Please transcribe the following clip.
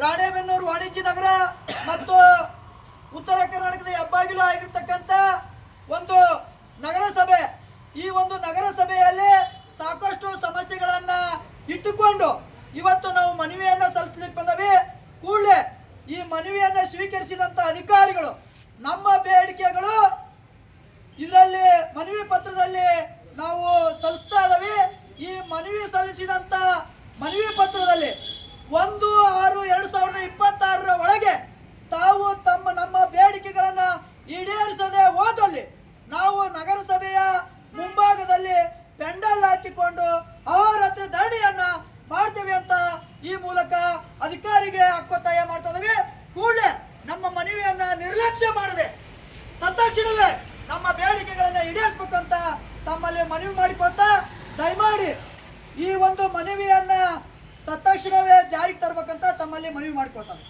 ರಾಣೆಬೆನ್ನೂರು ವಾಣಿಜ್ಯ ನಗರ ಮತ್ತು ಉತ್ತರ ಕರ್ನಾಟಕದ ಹೆಬ್ಬಾಗಿಲು ಆಗಿರ್ತಕ್ಕಂಥ ಒಂದು ನಗರಸಭೆ. ಈ ಒಂದು ನಗರಸಭೆಯಲ್ಲಿ ಸಾಕಷ್ಟು ಸಮಸ್ಯೆಗಳನ್ನ ಇಟ್ಟುಕೊಂಡು ಇವತ್ತು ನಾವು ಮನವಿಯನ್ನ ಸಲ್ಲಿಸಲಿಕ್ಕೆ ಬಂದವಿ. ಕೂಡಲೇ ಈ ಮನವಿಯನ್ನ ಸ್ವೀಕರಿಸಿದಂತ ಅಧಿಕಾರಿಗಳು ನಮ್ಮ ಬೇಡಿಕೆಗಳು ಇದರಲ್ಲಿ ಮನವಿ ಪತ್ರದಲ್ಲಿ ನಾವು ಸಲ್ಲಿಸ್ತಾ ಇದ್ದೀವಿ. ಈ ಮನವಿ ಸಲ್ಲಿಸಿದಂತ ಮನವಿ ಪತ್ರದಲ್ಲಿ 1/6/2026 ಒಳಗೆ ತಾವು ನಮ್ಮ ಬೇಡಿಕೆಗಳನ್ನ ಈಡೇರಿಸದೆ ಹೋದಲ್ಲಿ ನಾವು ನಗರಸಭೆಯ ಮುಂಭಾಗದಲ್ಲಿ ಪೆಂಡಲ್ ಹಾಕಿಕೊಂಡು ಅಹೋರಾತ್ರಿ ಧರಣಿಯನ್ನ ಮಾಡ್ತೇವೆ ಅಂತ ಈ ಮೂಲಕ ಅಧಿಕಾರಿಗೆ ಒತ್ತಾಯ ಮಾಡ್ತಾ ಇದ್ದೀವಿ. ಕೂಡಲೇ ನಮ್ಮ ಮನವಿಯನ್ನ ನಿರ್ಲಕ್ಷ್ಯ ಮಾಡದೆ ತತ್ಕ್ಷಣವೇ ನಮ್ಮ ಬೇಡಿಕೆಗಳನ್ನ ಈಡೇರಿಸಬೇಕಂತ ತಮ್ಮಲ್ಲಿ ಮನವಿ ಮಾಡಿಕೊಳ್ತಾ ದಯಮಾಡಿ ಈ ಒಂದು ಮನವಿಯನ್ನ ತತ್ಕ್ಷಣವೇ ಜಾರಿಗೆ ತರಬೇಕಂತ ತಮ್ಮಲ್ಲಿ ಮನವಿ ಮಾಡಿಕೊಳ್ತಾರೆ.